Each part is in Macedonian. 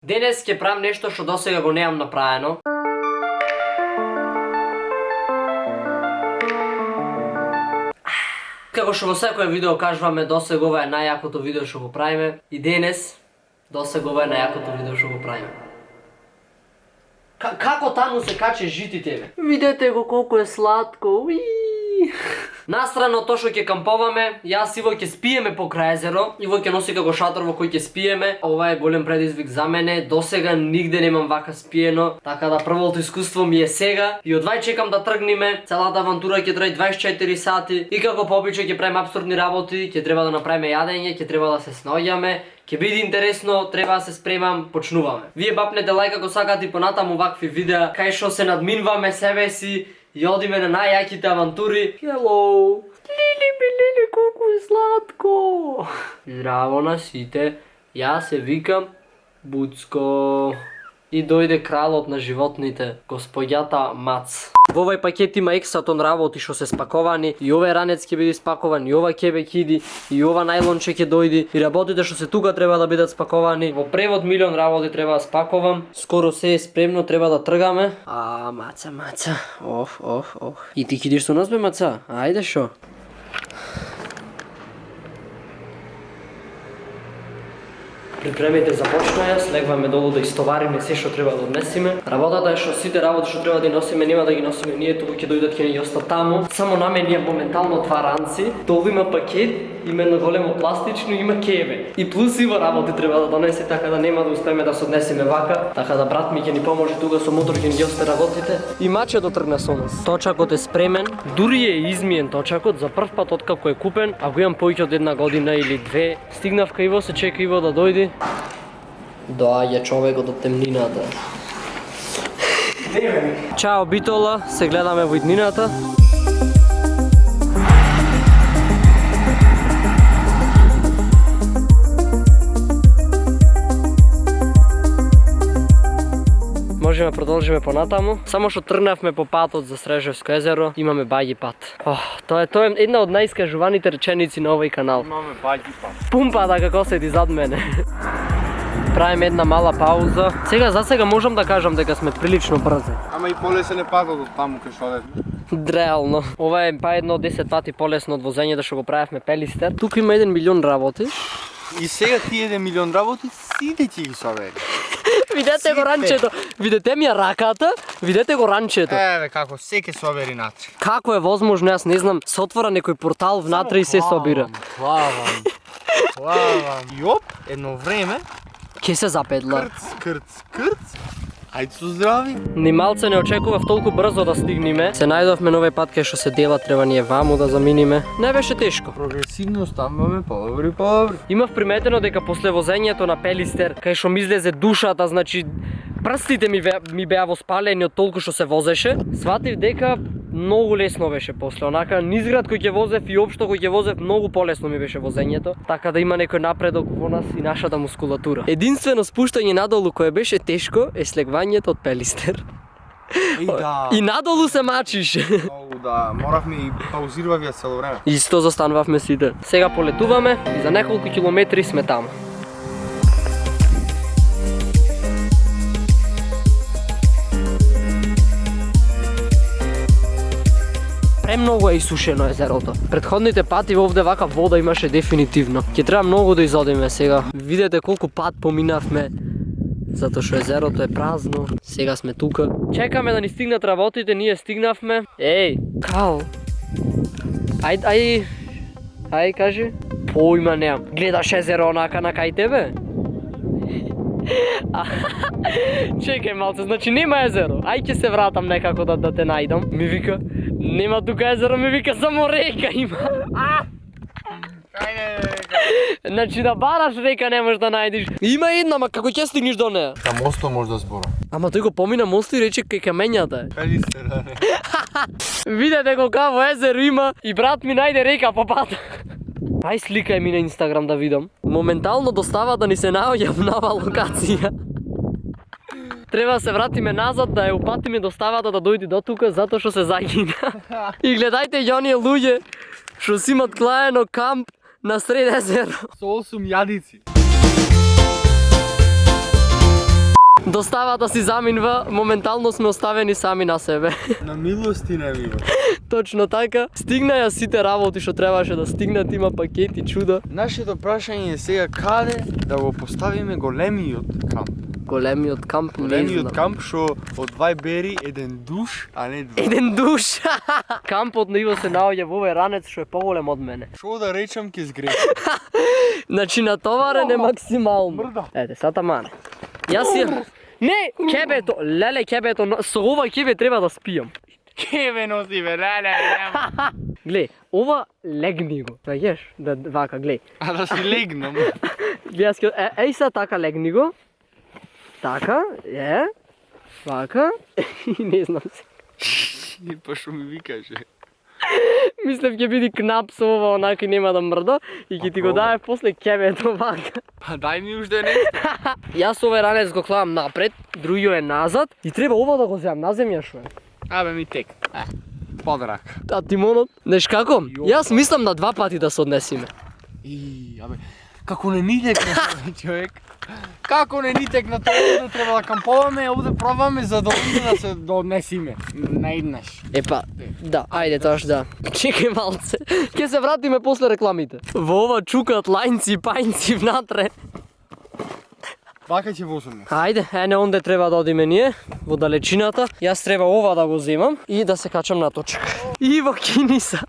Денес ќе правам нешто што досега го немам направено. Како што во секое видео кажуваме, досега ова е најакото видео што го правиме. И денес, досега ова е најакото видео што го правиме. Како таму се каче жити тебе? Видете го колку е сладко. Настрано тоа што ќе камповаме, јас Иво ќе спиеме покрај езеро. Иво ќе носи како шатор во кој ќе спиеме. Ова е голем предизвик за мене. Досега нигде немам вака спиено, така да првото искуство ми е сега. И одвај чекам да тргнеме. Целата авантура ќе трае 24 сати. И како по обичај ќе правиме апсурдни работи, ќе треба да направиме јадење, ќе треба да се снаоѓаме. Ќе биде интересно, треба да се спремам, почнуваме. Вие бапнете лајк ако сакате и понатаму вакви видеа, кај што се надминваме себе си и одиме на најјаките авантури. Hello! Лили, колку е сладко! Здраво на сите, јас се викам Буцко. И дојде кралот на животните, господјата Мац. Во овој пакет има ексатон работи што се спаковани, и овој ранец ќе биде спакован, и ова ќе киди, и ова најлонче ќе дојди, и работите што се тука треба да бидат спаковани. Во превод милион работи треба да спаковам. Скоро се е спремно, треба да тргаме. Маца. Ох. И ти кидиш со нас бе, Маца? Ајде шо? Припремите започнаја, слегваме долу да истовариме се што треба да однесеме. Работата е што сите работи што треба да ги носиме, нема да ги носиме ние, туку ќе дојдат ќе ни остат таму. Само наме ние моментално два ранци. Долу има пакет, има едно големо пластично, има кебе. И плюс Иво работи треба да донесе, така да нема да успееме да се однесеме вака. Така да брат ми ќе ни поможи тука со мотор, ќе ни ги осте работите. И мачето тргна со нас. Точакот е спремен, дури е измиен точакот за прв пат откако е купен, а го имам повеќе од една година или две. Стигнав кај Иво, се чека Иво да дојде. Доаѓа човекот од темнината. Чао Битола, се гледаме во иднината. Можеме да продолжиме понатаму. Само што тргнавме по патот за Срежевско езеро, имаме баѓи пат. Тоа е една од најискажуваните реченици на овој канал. Имаме баѓи пат. Пумпата како седи зад мене. Правиме една мала пауза. За сега можам да кажам дека сме прилично брзи. Ама и полесен е патот од таму кај што одевме. Реално. Ова е па едно 10 пати полесно од возењето што го правевме Пелистер. Тука има 1 милион работи. И сега тие 1 милион работи сите ќе ги собери. Видете го ранчето. Видете ми ја раката, видете го ранчето. Еве како се ќе собери натре. Како е возможно, јас не знам, се отвора некој портал внатре и се собира. Плавам. И оп, едно време Ке се запедла. Крц. Ајде со здрави. Ни малце не очекував толку брзо да стигнеме. Се најдовме на овој пат кај што се дела, треба ние ваму да заминиме. Не беше тешко. Прогресивно ставаме подобри. Имав приметено дека после возењето на Пелистер, кај што ми излезе душата, значи прстите ми беа воспалени од толку што се возеше, сватив дека многу лесно беше после, онака низград кој ќе возев и општо кој ќе возев, многу полесно ми беше возењето, така да има некој напредок во нас и нашата мускулатура. Единствено спуштање надолу кое беше тешко е слегвањето од Пелистер. И надолу се мачиш. Да, моравме и паузиравме цело време. Исто застанувавме сите. Сега полетуваме и за неколку километри сме таму. Премногу е исушено езерото. Претходните пати овде вака вода имаше дефинитивно. Ќе треба многу да изодиме сега. Видете колку пат поминавме, затоа што езерото е празно. Сега сме тука. Чекаме да ни стигнат работите, ние стигнавме. Еј, Кал. Ај, кажи. Појма немам. Гледаш езеро онака на кај тебе? Чекај малце, значи нема езеро. Ај ќе се вратам некако да те најдам. Ми вика, нема тука езеро, ми вика само река има. Значи да бараш река не можеш да најдеш. Има една, ма како ќе стигнеш до неа? Та мостот може да збора. Ама тој го помина мост и рече кај камењата. Пелистер, да не. Видете колкаво езеро има и брат ми најде река по пат. Ај сликај ми на Инстаграм да видам. Моментално достава да ни се наоѓа в нова локација. Треба да се вратиме назад, да ја упатиме доставата да дојде до тука, затоа што се загина. И гледајте ја оние луѓе што си имат клаено камп на сред езеро. Со 8 јадици. Доставата си заминва, моментално сме оставени сами на себе. На милост и на милост. Точно така. Стигна ја сите работи што требаше да стигнат, има пакети, чуда. Нашето прашање е сега каде да го поставиме големиот камп. Големиот камп, не Големиот знам. камп што од бери еден душ, а не два. Еден душ. Кампот на Иво се наоѓа во овој ранец што е поголем од мене. Што да речам ке сгреши. Значи натоварен е максимално. Мрда. Ете, сата мане. Јас ја... Не, кебето, леле кебето, со ова кебе треба да спијам. Кеве носи бе, леле. Глеј, ова легни го. Сваѓаш? Да вака, глеј. А да си легнам. Глеј, јас ќе... Еј са така легни го. Така, вака. И не знам се. Па што ми викаше. Мислев ќе биде кнап со ова, онака и нема да мрда. И ќе ти го даде после кебето вака. Па дај ми уште нешто. Јас овој ранец го клавам напред, другиот е назад. И треба ова да го земам, на земја шо е. Абе ми тек. Подрак. А тимонот, знаеш како? Јас мислам на 2 пати да се однесиме. И, абе, како не ни текна тој човек. Како не ни текна тоа, овде треба да камповаме, овде пробаме за да овде да се однесиме. Наеднаш. Епа, да, ајде тоаш да. Чекај малце. Ќе се вратиме после рекламите. Во ова чукат лајнци и пајнци внатре. Вака ќе возиме. Ајде, ене онде треба да одиме ние, во далечината. Јас треба ова да го земам и да се качам на точка. Иво Киниса.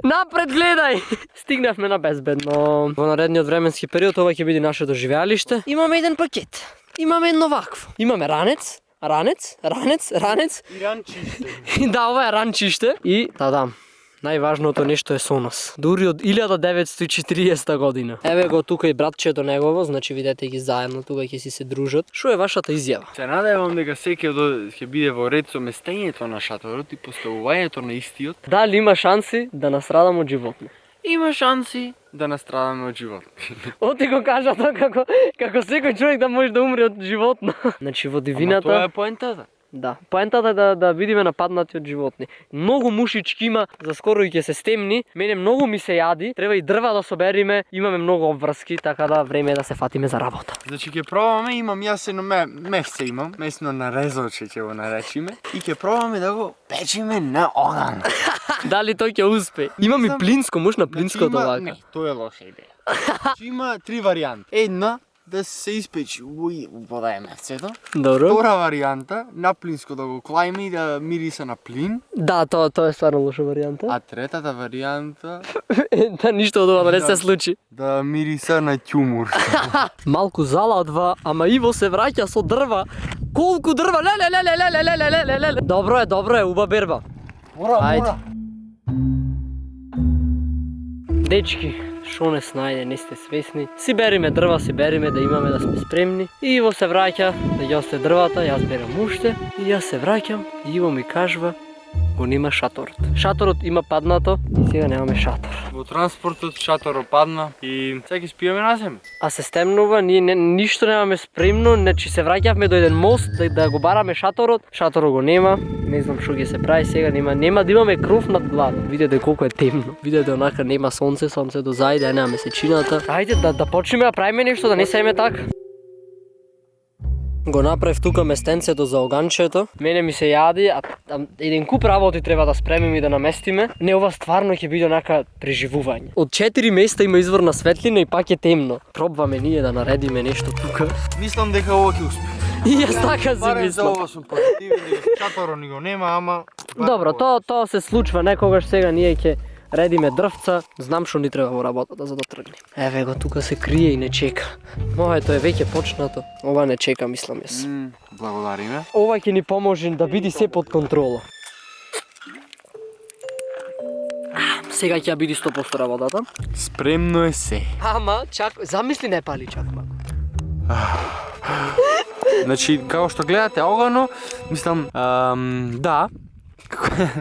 Напред гледај! Стигнавме на безбедно. Во наредниот временски период ова ќе биде нашето живеалиште. Имаме еден пакет. Имаме едно вакво. Имаме ранец. И ранчиште. Да, ова е ранчиште. И, да. Најважното нешто е со нас. Дури од 1940 година. Еве го тука и братчето негово, значи видете ги заедно, тука ќе си се дружат. Што е вашата изјава? Се надевам дека секој ќе биде во ред со местењето на шаторот и поставувањето на истиот. Дали има шанси да настрадам од животни? Има шанси да настрадаме од живот. Оти го кажа тоа како секој човек да може да умре од животно. Значи во Ама дивината... тоа е поентата. Да, поентата е да бидеме нападнати од животни. Многу мушички има, за скоро и ќе се стемни. Мене многу ми се јади, треба и дрва да собериме, имаме многу обврски, така да време е да се фатиме за работа. Значи ќе пробаме, имам јас едно мефце имам, месно нарезоче ќе го наречиме и ќе пробаме да го печиме на оган. Дали тој ќе успе? Имам и знам. плинско, може на плинското вака. Не, тоа е лоша идеја. Значи има 3 варијанти. Една да се испечи во да е мефцето. Добро. Втора варијанта на плинско да го клајме и да мириса на плин. Да, тоа е стварно лоша варијанта. А третата варијанта Да, ништо од ова да не се случи. да мириса на ќумур. Малку заладва, ама Иво се враќа со дрва. Колку дрва? Леле. Добро е, уба берба. Ајде. Дечки, шо не снајде, не сте свесни. Си бериме дрва, да имаме да сме спремни. И Иво се враќа, да ја осте дрвата, јас берам уште. И јас се враќам, и Иво ми кажува, го нема шаторот. Шаторот има паднато, и сега немаме шатор. Во транспортот шаторот падна и сега ќе спиеме на земја. А се стемнува, ние ништо немаме спремно, значи се враќавме до еден мост да го бараме шаторот. Шаторот го нема, не знам што ќе се прави сега, нема да имаме кров над глава. Видете колку е темно. Видете онака нема сонце до зајде, нема месечината. Ајде да почнеме да правиме нешто, да не сееме така. Го направив тука местенцето за оганчето. Мене ми се јади, а еден куп работи треба да спремиме и да наместиме. Не, ова стварно ќе биде онака преживување. Од 4 места има извор на светлина и пак е темно. Пробваме ние да наредиме нешто тука. Мислам дека ова ќе успее. И јас така си Барем за мислам. ова сум позитивен, дека шаторот ни го нема, ама... Добро, тоа се случва некогаш, сега ние ќе редиме дрвца, знам што ни треба во работата за да тргне. Еве го, тука се крие и не чека. Моето е веќе почнато, ова не чека, мислам јас. Благодариме. Ова ќе ни поможи да биде се под контрола. Сега ќе биде 100% работата. Спремно е се. Ама, чак, замисли не пали чак малку. Значи, како што гледате огано, мислам, да.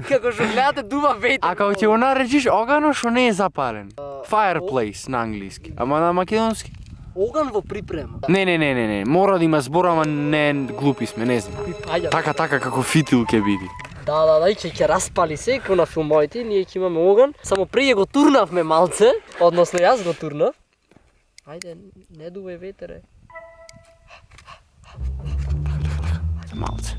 Како што гледате дува ветер. А како ќе го наречиш огано што не е запален. Fireplace на англиски. Ама на македонски? Оган во припрема. Не. Мора да има збор, ама не глупи сме, не знам. Така како фитил ќе биде. Да, и ќе распали се, како на филмовите, ние ќе имаме оган. Само прije го турнавме малце, односно јас го турнав. Ајде, не дувај ветере. Малце.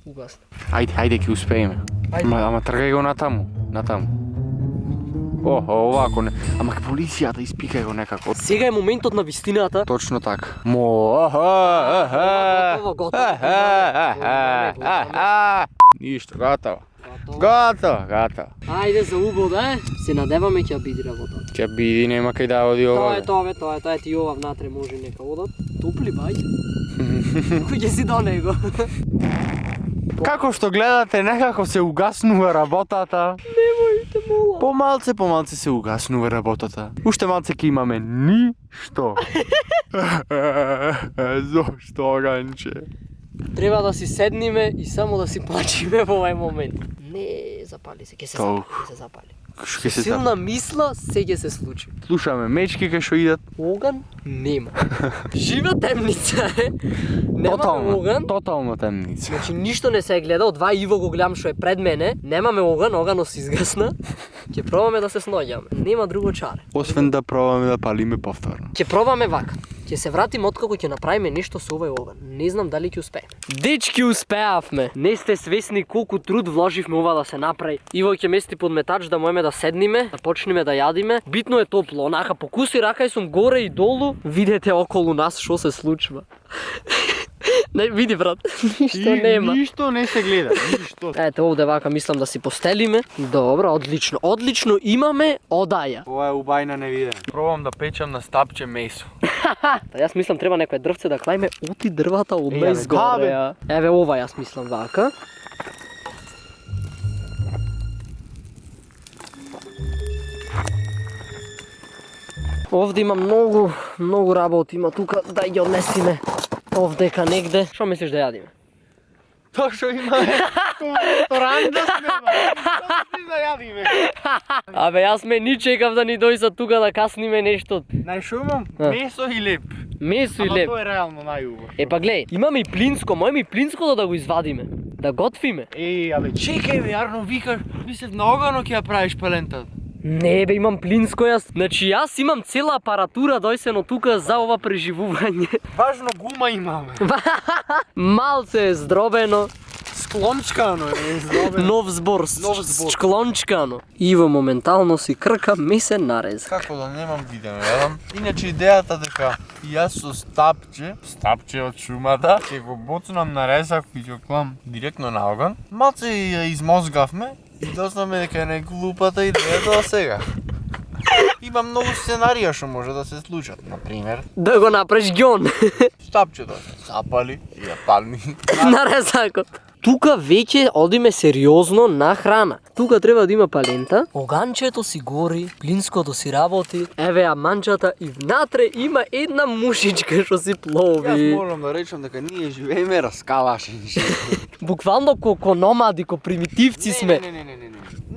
Угасна. Ајде ќе успееме. Ајде. Ама тргај го натаму. Овако не. Ама полицијата испикај го некако. Сега е моментот на вистината. Точно така. Готово. Ништо, готово. Ајде за убода, се надеваме ќе биде работа. Ќе биди, нема кај да оди ова. Тоа е ти ова внатре може нека одат. Топли бај. Кој ќе си до него? Како што гледате, некако се угаснува работата. Немојте мола. Помалце се угаснува работата. Уште малце ќе имаме ништо. Зошто, Ганче? Треба да си седниме и само да си плачиме во овој момент. Не, запали се, ќе се запали. Што ќе се Силна мисла, се ќе се случи. Слушаме мечки кај што идат. Оган нема. Жива темница е. Немаме оган. Тотално темница. Значи ништо не се гледа, од два Иво го гледам што е пред мене. Немаме оганот се изгасна. Ќе пробаме да се сноѓаме. Нема друго чаре. Освен да пробаме да палиме повторно. Ќе пробаме вака. Ќе се вратиме откако ќе направиме нешто со овој оган. Не знам дали ќе успееме. Дечки, успеавме. Не сте свесни колку труд вложивме ова да се направи. Иво ќе мести подметач да можеме да седниме, да почнеме да јадиме. Битно е топло, онака покуси ракај сум горе и долу. Видете околу нас што се случува. Не, види брат, ништо нема. Ништо не се гледа, ништо. Ето овде вака мислам да си постелиме. Добро, одлично. Одлично имаме одаја. Ова е убајна невидена. Пробам да печам на стапче месо. Та јас мислам треба некој дрвце да клајме оти дрвата одма Еве, изгоре. Ја. Еве ова јас мислам вака. Овде има многу работи, има тука да ги однесиме овдека негде. Што мислиш да јадиме? Тоа што имаме, ресторан да снема. Што да јадиме? Абе јас ме ни чекав да ни дојса тука да касниме нешто. Знаеш што имам? Месо и леп. Месо и Ама леп. тоа е реално најубаво. Е па глеј, имаме и плинско, мојме и плинско да го извадиме. Да готвиме. Абе чекај бе, Арно викаш, мислев на оганот ќе ја правиш палентата. Не бе, имам плинско јас. Значи јас имам цела апаратура дојсено тука за ова преживување. Важно гума имаме. Малце е здробено. Склончкано е здробено. Нов збор. Склончкано. Иво моментално си крка месен нарез. Како да немам видено, јадам. Иначе идејата дека јас со стапче од шумата, ќе го боцнам на резак и ќе клам директно на оган. Малце ја измозгавме и дознаме дека е најглупата идеја до сега. Има многу сценарија што може да се случат. Например, Да го направиш гјон. стапчето запали и ја падни. На резакот. Тука веќе одиме сериозно на храна. Тука треба да има палента. Оганчето си гори, плинското си работи. Еве ја манџата и внатре има една мушичка што си плови. Јас морам да речам дека ние живееме раскалашени. Буквално ко номади, ко примитивци сме. Не.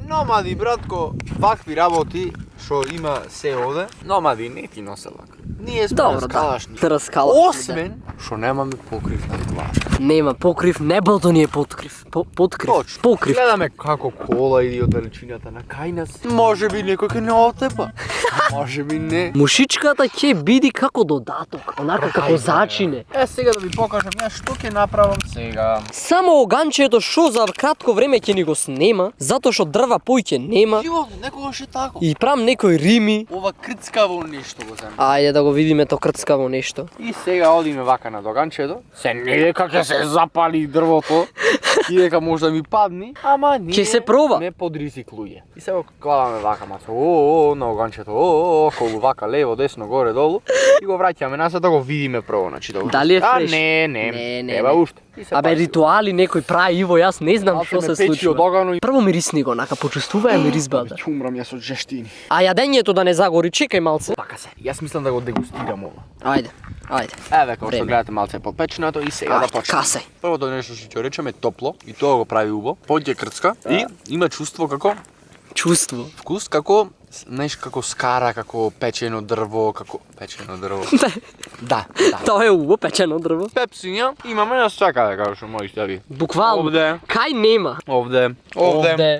Номади, братко, вакви работи што има се оде, номади не ти носе лак. Ние сме Добро, раскалашни. да. Раскалашни, Освен што немаме покрив на глава. Нема покрив, небото ни е подкрив. Подкрив. Точно. Покрив. Гледаме како кола иди од далечината на кај нас. Може би некој ќе не отепа. Може би не. Мушичката ќе биде како додаток, онака како зачине. Сега да ви покажам јас што ќе направам сега. Само оганчето што за кратко време ќе ни го снема, затоа што дрва појќе нема. Живот некогаш е тако. И прам некој рими. Ова крцкаво нешто го земе. Ајде да го видиме то крцкаво нешто. И сега одиме вака на доганчето. Се не дека ќе се запали дрвото и дека може да ми падни, ама ние Ќе се проба. не подризиклује. И сега кладаме вака маца, на оганчето, околу вака лево, десно, горе, долу и го враќаме назад да го видиме прво, значи да. Дали е фреш? Не, треба уште. Абе ритуали некој прави, Иво, јас не знам што се случува. од огано и Прво мирисни го, нака почувствувај миризбата. ќе умрам јас од жештини. А јадењето да не загори, чекај малце. Пака се. Јас мислам да го дегустирам ова. Ајде. Еве како што гледате малце е подпеченато и сега да Ајде, почнеме. касај. Првото нешто што ќе речеме е топло и тоа го прави убаво. Поќе крцка и има чувство како Чувство. вкус како знаеш како скара, како печено дрво, како печено дрво. Да. Тоа е убаво печено дрво. Пепсиња имаме на секаде како што можете да ви. Буквално. Овде. Кај нема? Овде.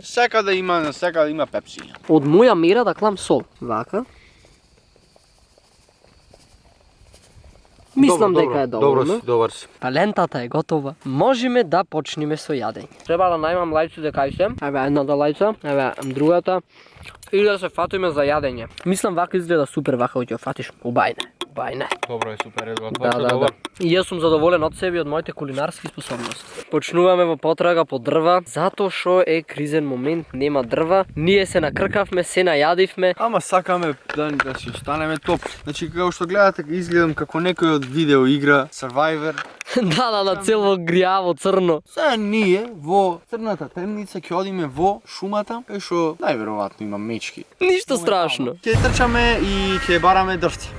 Секаде има, на секаде има пепсиња. Од моја мера да клам сол. Вака. Мислам дека е доволно. добар си. Па лентата е готова. Можеме да почнеме со јадење. Треба да најмам лајците кај се. Еве едната лајца, еве другата. И да се фатиме за јадење. Мислам вака изгледа супер, вака ќе ја фатиш. Убајне. Добро е, супер е, Да. И јас сум задоволен од себе и од моите кулинарски способности. Почнуваме во потрага по дрва, затоа што е кризен момент, нема дрва. Ние се накркавме, се најадивме. Ама сакаме да си останеме топ. Значи, како што гледате, изгледам како некој од видео игра Survivor. Да, цело гријаво црно. Сега ние во црната темница ќе одиме во шумата, кај што најверојатно има мечки. Ништо страшно. Ќе трчаме и ќе бараме дрвци.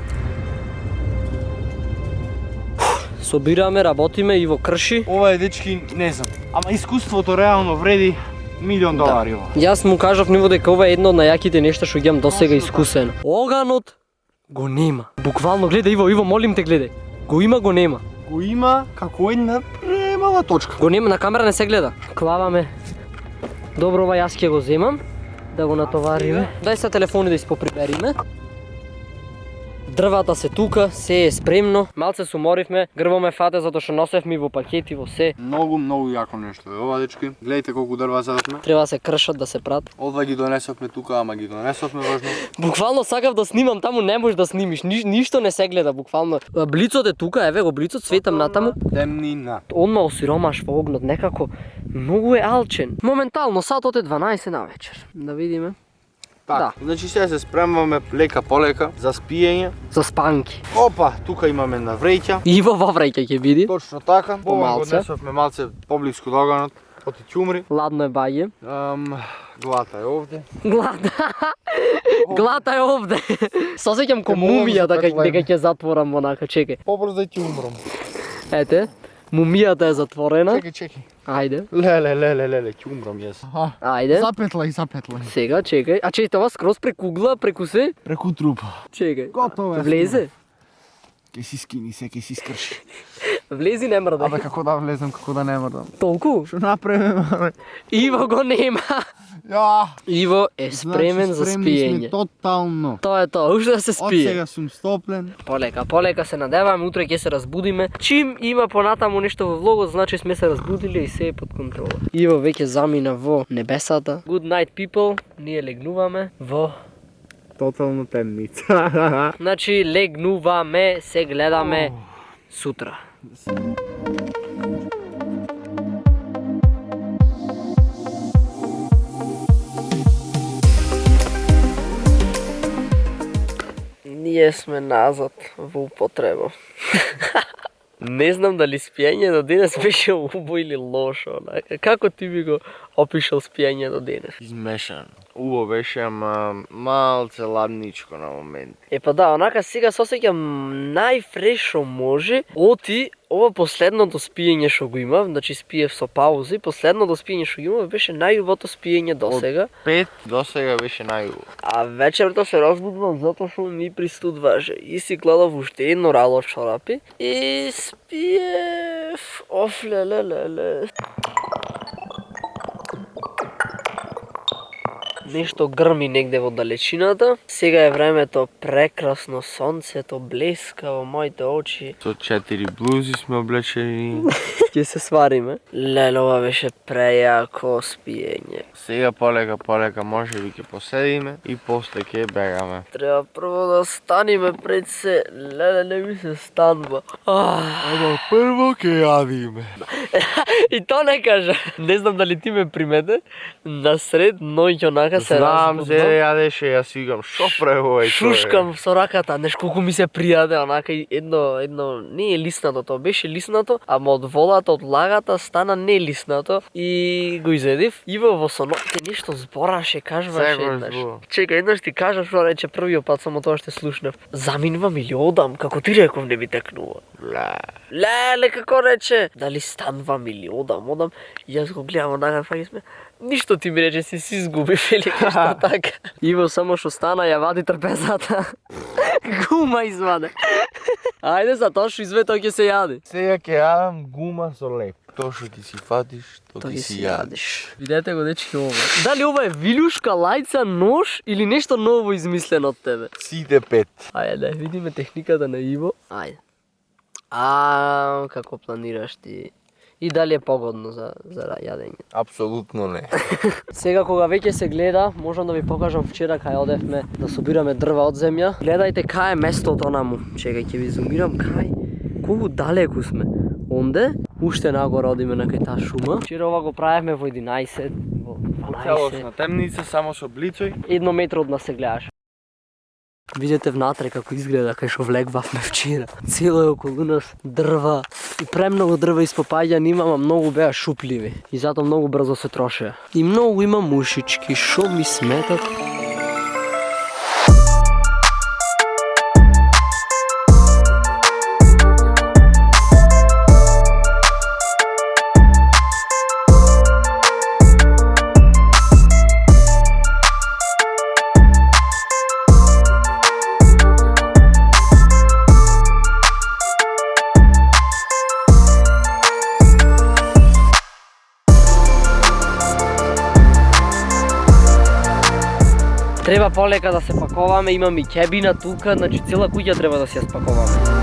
Собираме, работиме и во крши. Ова е, дечки, не знам, ама искуството реално вреди $1,000,000 ова. Јас му кажав ниво дека ова е едно од најаките нешта што ги имам досега искусено. Оганот го нема. Буквално гледај Иво, молим те гледај. Го има, го нема. Го има како една премала точка. Го нема, на камера не се гледа. Клаваме. Добро, ова јас ќе го земам. Да го натовариме. Дај се телефони да испоприбериме. Дрвата се тука, се е спремно. Малце се уморивме, грбо ме фате затоа што носевме во пакети, во се. Многу јако нешто е ова, дечки. Гледайте колку дрва задавме. Треба да се кршат, да се прат. Одва ги донесовме тука, ама ги донесовме важно. Буквално сакав да снимам, таму не можеш да снимиш, ништо не се гледа буквално. Блицот е тука, еве го блицот, светам натаму. Темнина. Одма осиромаш во огнот, некако многу е алчен. Моментално сатот е 12 на вечер. Да видиме. Така, значи сега се спремваме лека полека за спиење. За спанки. Опа, тука имаме на вреќа. Иво во враќа ќе види. Точно така. Помалце. Однесовме малце поблиску до оганот, оти ќумри. Ладно е баѓе. Глата е овде. Глата е овде. Сосеќам ко мумија дека ќе затворам онака, чекај. Побрзо да ќе умрам. Ете, мумијата е затворена. Чекај. Ајде. Леле, ќе умрам јас. Ајде. Запетлај. Сега, чекај. А чекај, това скроз прекугла, преку се? Преку трупа. Чекај. Готово е. Влезе? Ке си скини се, ке си скрши. Влези не мрда. Абе, како да влезам, како да не мрдам. Толку? Што направиме, абе? Иво го нема. Ја. Иво е спремен за спиење. Сме тотално. Тоа е тоа, уште да се Од спие. сега сум стоплен. Полека се надеваме, утре ќе се разбудиме. Чим има понатаму нешто во влогот, значи сме се разбудили и се е под контрола. Иво веќе замина во небесата. Good night people, ние легнуваме во... Тотално темница. Значи легнуваме, се гледаме сутра. Ние сме назад во употреба. Не знам дали спиење до денес беше убаво или лошо. Како ти би го опишал спиење до денес? Измешан. Убаво беше, ама малце ладничко на моменти. Па да, онака сега се осеќам најфреш што може. Оти, ова последното спиење што го имав, значи спиев со паузи, последното спиење што го имав беше најубавото спиење досега. 5 досега беше најубаво. А вечерта се разбудувам затоа што ми пристудваше. И си гледав уште едно рало чорапи и спиев. Оф, леле. Нешто грми негде во далечината. Сега е времето прекрасно, сонцето блеска во моите очи. Со 4 блузи сме облечени. Ќе се свариме. Леле, ова беше прејако спиење. Сега полека може би ќе поседиме и после ќе бегаме. Треба прво да станиме пред се. Леле, не ми се станува. Ама прво ќе јадиме. И то не кажа. Не знам дали ти ме примете. Насред ноќ онака се Знам, се јадеше, јас викам, шо прави овој човек? Шушкам со раката, неш колку ми се пријаде, онака едно не е лиснато, тоа беше лиснато, ама од волата, од лагата стана не лиснато и го изедив. Иво во сонотите нешто збораше, кажуваше еднаш. Чекај, еднаш ти кажам што рече првиот пат, само тоа што слушнав. Заминувам или одам, како ти реков не би текнува. Леле, како рече? Дали станвам или одам. И јас го гледам онака, фаќа сме. Ништо ти ми рече, си изгуби, вели што така. Иво само што стана, ја вади трпезата. Гума изваде. Ајде за тоа што изве, тоа ќе се јади. Сега ќе јадам гума со леп. Тоа што ти си фатиш, тоа ќе си јадиш. Видете го, дечки, ова. Дали ова е вилюшка, лајца, нож или нешто ново измислено од тебе? Сите 5. Ајде, да видиме техниката на Иво. Ајде. Како планираш ти? И дали е погодно за јадење? Апсолутно не. Сега кога веќе се гледа, можам да ви покажам вчера кај одевме да собираме дрва од земја. Гледајте кај е местото онаму. Чекај, ќе ви зумирам кај. Колку далеку сме. Онде, уште нагоре одиме на кај таа шума. Вчера ова го правевме во 11, во 12. Целосна темница, само со блицој. 1 метр од нас се гледаш. Видете внатре како изгледа кај што влегвавме вчера. Цело е околу нас дрва. И премногу дрва испопаѓа нимам, а многу беа шупливи. И затоа многу брзо се трошеа. И многу има мушички, шо ми сметат. Треба полека да се паковаме, имаме и кебина тука, значи цела куќа треба да се ја спаковаме.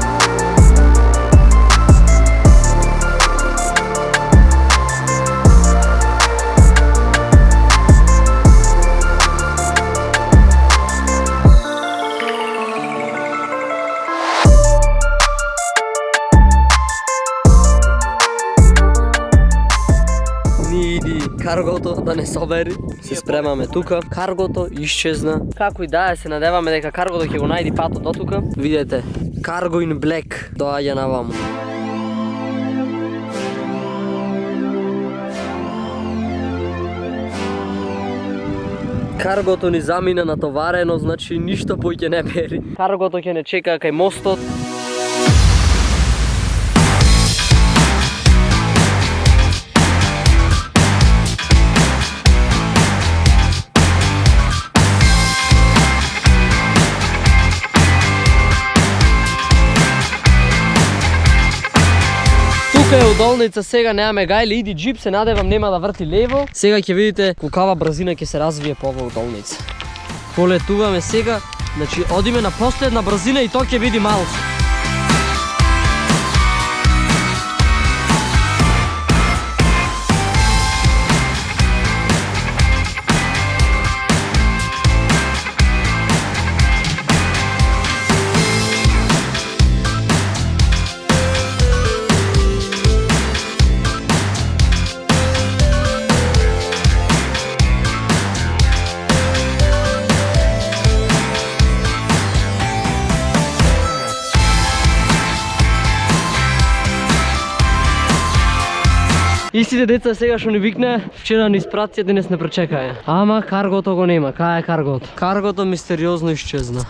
Каргото да не собери, се спремаме тука. Каргото исчезна. Како и да е, се надеваме дека каргото ќе го најди патот до тука. Видете, Cargo in Black доаѓа наваму. Каргото ни замина натоварено, значи ништо поќе не бери. Каргото ќе не чека кај мостот. Тука е удолница, сега немаме гајле, иди джип, се надевам нема да врти лево. Сега ќе видите колкава брзина ќе се развие по оваа удолница. Полетуваме сега, значи одиме на последна брзина и тоа ќе биде малце. Истите деца сега што ни викне, вчера ни испратија, денес не пречекаја. Ама каргото го нема, кај е каргото? Каргото мистериозно исчезна.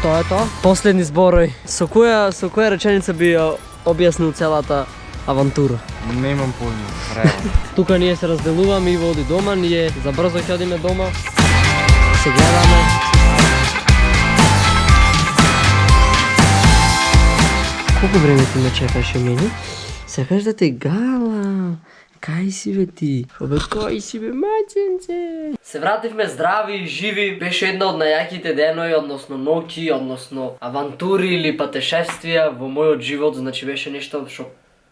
Тоа е тоа. Последни зборови. Со која реченица би ја објаснил целата авантура? Немам појма, реално. Тука ние се разделуваме, Иво оди дома, ние забрзо ќе одиме дома. Се гледаме. Колку време ти ме чекаше мене? Сакаш да те гала? Кај си бе ти? Обе, кој си бе, маченце? Се вративме здрави и живи. Беше една од најаките денови, односно ноќи, односно авантури или патешествија во мојот живот. Значи беше нешто што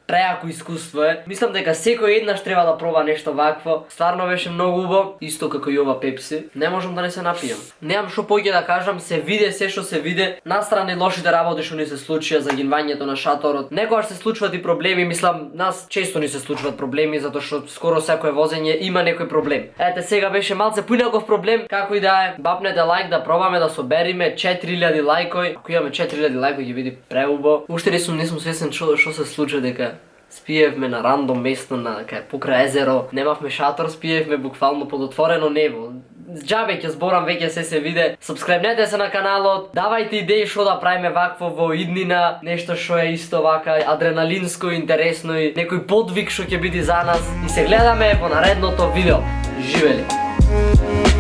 преако искуство е. Мислам дека секој еднаш треба да проба нешто вакво. Стварно беше многу убаво, исто како и ова пепси. Не можам да не се напијам. Немам што поќе да кажам, се виде се што се виде. Настрана и лошите работи што ни се случија, загинвањето на шаторот. Некогаш се случваат и проблеми, мислам, нас често ни се случваат проблеми затоа што скоро секое возење има некој проблем. Ете сега беше малце поинаков проблем, како и да е. Бапнете лајк да пробаме да собериме 4000 лајкови. Ако имаме 4000 лајкови ќе биде преубаво. Уште не сум свесен што се случи дека спиевме на рандом место на покрај езеро, немавме шатор, спиевме буквално под отворено небо. Џабе ќе зборам, веќе се виде. Сабскрајбнете се на каналот, давајте идеи што да правиме вакво во иднина, нешто што е исто вака адреналинско, интересно и некој подвиг што ќе биде за нас. И се гледаме во наредното видео. Живели!